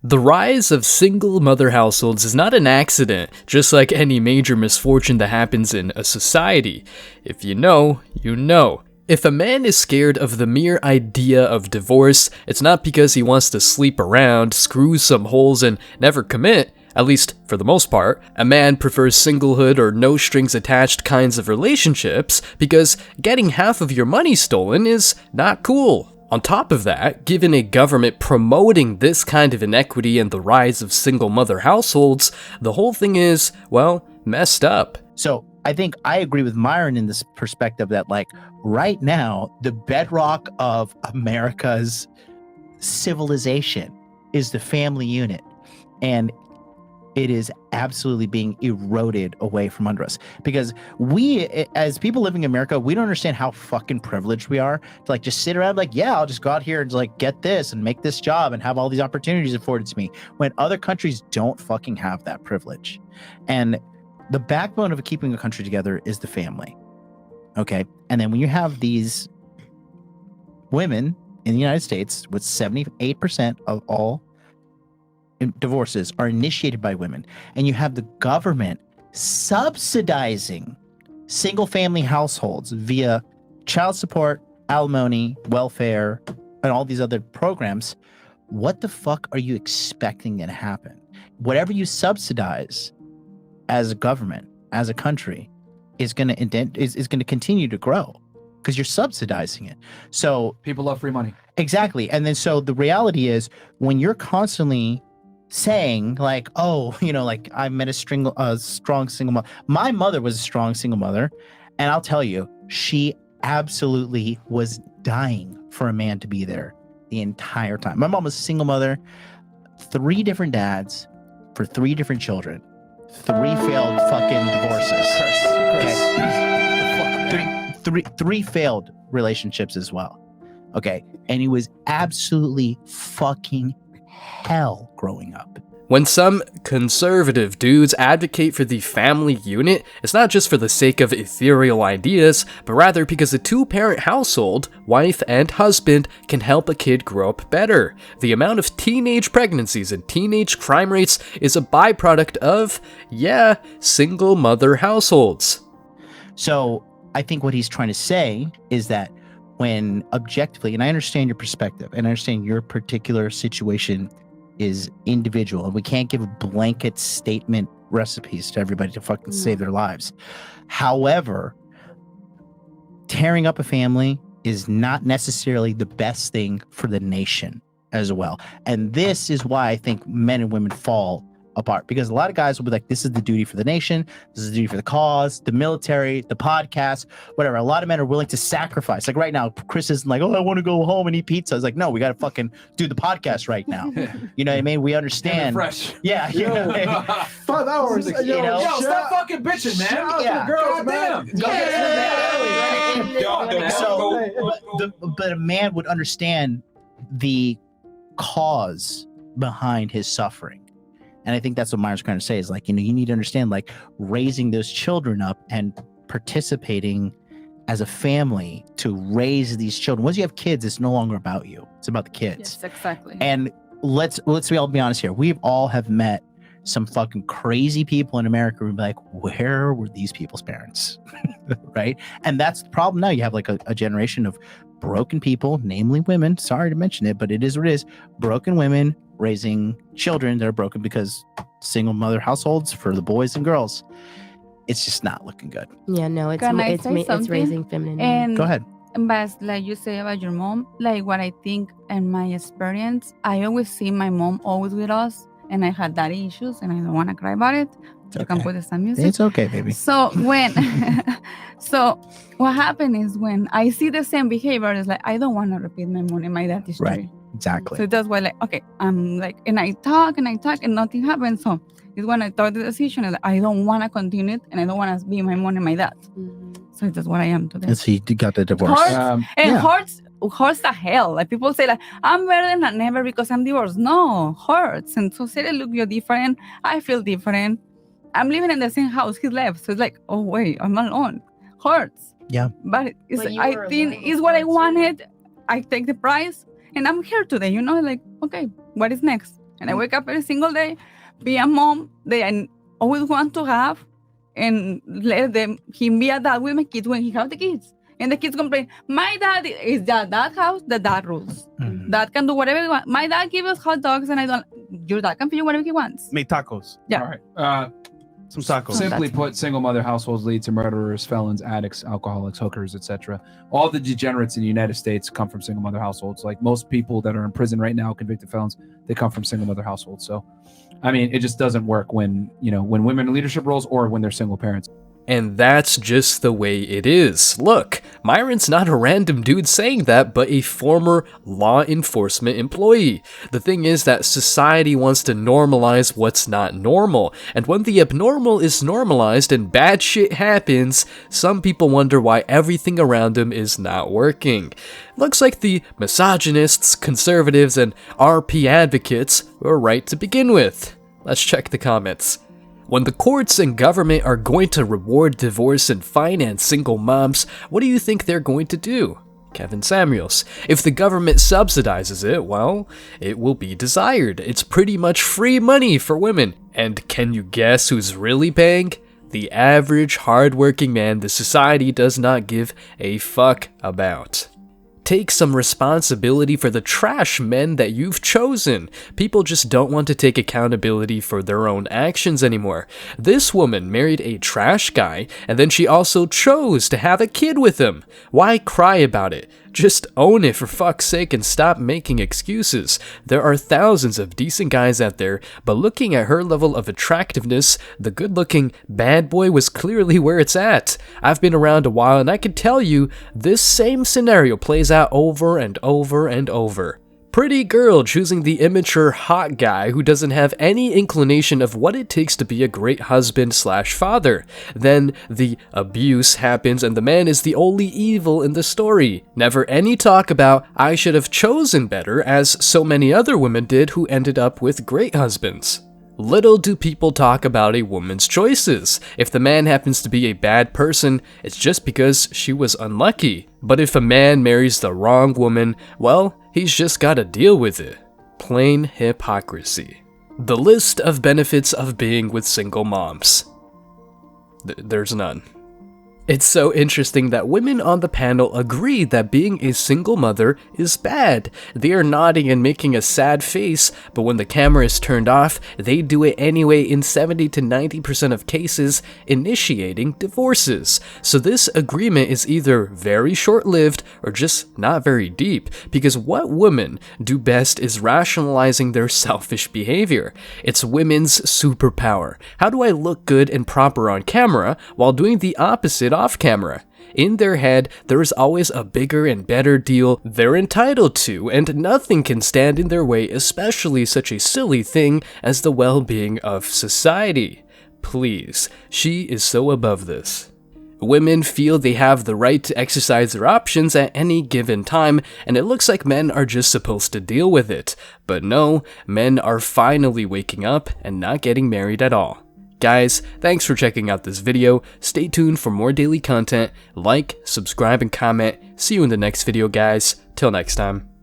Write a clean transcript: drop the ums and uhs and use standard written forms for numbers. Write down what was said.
The rise of single mother households is not an accident, just like any major misfortune that happens in a society. If you know, you know. If a man is scared of the mere idea of divorce, it's not because he wants to sleep around, screw some holes, and never commit. At least, for the most part. A man prefers singlehood or no strings attached kinds of relationships because getting half of your money stolen is not cool. On top of that, given a government promoting this kind of inequity and the rise of single mother households, the whole thing is, well, messed up. So I think I agree with Myron in this perspective that, like, right now, the bedrock of America's civilization is the family unit. And it is absolutely being eroded away from under us because we, as people living in America, we don't understand how fucking privileged we are to like just sit around like, yeah, I'll just go out here and like get this and make this job and have all these opportunities afforded to me, when other countries don't fucking have that privilege. And the backbone of keeping a country together is the family. Okay. And then when you have these women in the United States, with 78% of all divorces are initiated by women, and you have the government subsidizing single family households via child support, alimony, welfare, and all these other programs, what the fuck are you expecting to happen? Whatever you subsidize as a government, as a country, is going to continue to grow because you're subsidizing it. So people love free money. Exactly. And then so the reality is, when you're constantly saying like, oh, you know, like I met a strong single mother. My mother was a strong single mother, and I'll tell you, she absolutely was dying for a man to be there the entire time. My mom was a single mother, 3 different dads for 3 different children, 3 failed fucking divorces. Okay. Three failed relationships as well. Okay. And it was absolutely fucking hell growing up. When some conservative dudes advocate for the family unit, it's not just for the sake of ethereal ideas, but rather because a 2-parent household, wife and husband, can help a kid grow up better. The amount of teenage pregnancies and teenage crime rates is a byproduct of, single mother households. So I think what he's trying to say is that when objectively, and I understand your perspective, and I understand your particular situation is individual, and we can't give blanket statement recipes to everybody to fucking save their lives. However, tearing up a family is not necessarily the best thing for the nation as well. And this is why I think men and women fall apart, because a lot of guys will be like, this is the duty for the nation, this is the duty for the cause, the military, the podcast, whatever. A lot of men are willing to sacrifice. Like right now, Chris isn't like, oh, I want to go home and eat pizza. It's like, no, we got to fucking do the podcast right now. You know what I mean? We understand. Fresh. Yeah. You know what I mean? 5 hours. You know? Yo, stop fucking bitching, man. Yeah. Girls, man. But a man would understand the cause behind his suffering. And I think that's what Myers trying to say is like, you know, you need to understand like raising those children up and participating as a family to raise these children. Once you have kids, it's no longer about you. It's about the kids. Yes, exactly. And let's be honest here. We all have met some fucking crazy people in America who be like, where were these people's parents? Right? And that's the problem now. You have like a generation of broken people, namely women. Sorry to mention it, but it is what it is. Broken women raising children that are broken because single mother households for the boys and girls. It's just not looking good. Yeah, no, it's raising femininity. And Go ahead. But like you say about your mom, like what I think in my experience, I always see my mom always with us, and I had daddy issues, and I don't want to cry about it. You can put some music. It's okay, baby. So so what happened is when I see the same behavior, it's like I don't want to repeat my mom and my dad's history. Right. Exactly. So that's why, like, okay, I'm like, and I talk and nothing happens. So it's when I took the decision, like, I don't want to continue it, and I don't want to be my mom and my dad. Mm-hmm. So that's what I am today. So you got the divorce. Hurts the hell. Like people say, like, I'm better than ever because I'm divorced. No, hurts. And so say, look, you're different. I feel different. I'm living in the same house. He left. So it's like, oh wait, I'm alone. Hurts. Yeah. But I think it's what I wanted. I take the prize. And I'm here today, you know, like, okay, what is next? And I wake up every single day, be a mom that I always want to have, and let him be a dad with my kids when he have the kids. And the kids complain, my dad is that house, the dad rules. Mhm. Dad can do whatever he wants. My dad gives us hot dogs and I don't. Your dad can feed whatever he wants. Make tacos. Yeah. All right. Some tacos. Simply that's put, single mother households lead to murderers, felons, addicts, alcoholics, hookers, etc. All the degenerates in the United States come from single mother households. Like most people that are in prison right now, convicted felons, they come from single mother households. So, I mean, it just doesn't work when women in leadership roles or when they're single parents. And that's just the way it is. Look, Myron's not a random dude saying that, but a former law enforcement employee. The thing is that society wants to normalize what's not normal, and when the abnormal is normalized and bad shit happens, some people wonder why everything around them is not working. Looks like the misogynists, conservatives, and RP advocates were right to begin with. Let's check the comments. When the courts and government are going to reward divorce and finance single moms, what do you think they're going to do? Kevin Samuels. If the government subsidizes it, well, it will be desired. It's pretty much free money for women. And can you guess who's really paying? The average hardworking man the society does not give a fuck about. Take some responsibility for the trash men that you've chosen. People just don't want to take accountability for their own actions anymore. This woman married a trash guy, and then she also chose to have a kid with him. Why cry about it? Just own it for fuck's sake and stop making excuses. There are thousands of decent guys out there, but looking at her level of attractiveness, the good-looking bad boy was clearly where it's at. I've been around a while and I can tell you, this same scenario plays out over and over and over. Pretty girl choosing the immature hot guy who doesn't have any inclination of what it takes to be a great husband/father. Then the abuse happens and the man is the only evil in the story. Never any talk about I should have chosen better, as so many other women did who ended up with great husbands. Little do people talk about a woman's choices. If the man happens to be a bad person, it's just because she was unlucky. But if a man marries the wrong woman, well, he's just gotta deal with it. Plain hypocrisy. The list of benefits of being with single moms. There's none. It's so interesting that women on the panel agree that being a single mother is bad. They are nodding and making a sad face, but when the camera is turned off, they do it anyway in 70 to 90% of cases, initiating divorces. So this agreement is either very short-lived or just not very deep, because what women do best is rationalizing their selfish behavior. It's women's superpower. How do I look good and proper on camera while doing the opposite off camera? In their head, there is always a bigger and better deal they're entitled to, and nothing can stand in their way, especially such a silly thing as the well-being of society. Please, she is so above this. Women feel they have the right to exercise their options at any given time, and it looks like men are just supposed to deal with it. But no, men are finally waking up and not getting married at all. Guys, thanks for checking out this video. Stay tuned for more daily content. Like, subscribe, and comment. See you in the next video, guys. Till next time.